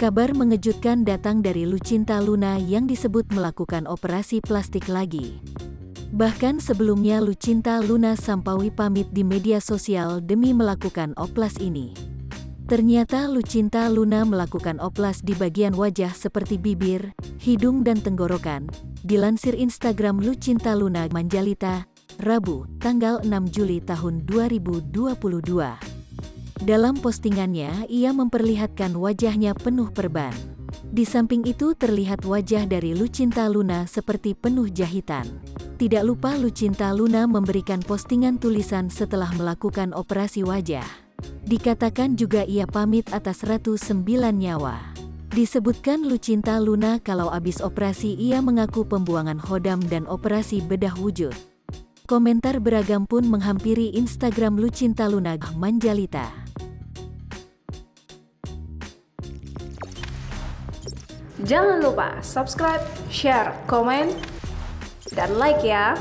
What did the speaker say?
Kabar mengejutkan datang dari Lucinta Luna yang disebut melakukan operasi plastik lagi. Bahkan sebelumnya Lucinta Luna Sampawi pamit di media sosial demi melakukan oplas ini. Ternyata Lucinta Luna melakukan oplas di bagian wajah seperti bibir, hidung dan tenggorokan. Dilansir Instagram Lucinta Luna Manjalita, Rabu, tanggal 6 Juli tahun 2022. Dalam postingannya, ia memperlihatkan wajahnya penuh perban. Di samping itu terlihat wajah dari Lucinta Luna seperti penuh jahitan. Tidak lupa Lucinta Luna memberikan postingan tulisan setelah melakukan operasi wajah. Dikatakan juga ia pamit atas Ratu 9 Nyawa. Disebutkan Lucinta Luna kalau abis operasi ia mengaku pembuangan hodam dan operasi bedah wujud. Komentar beragam pun menghampiri Instagram Lucinta Luna Manjalita. Jangan lupa subscribe, share, komen, dan like ya!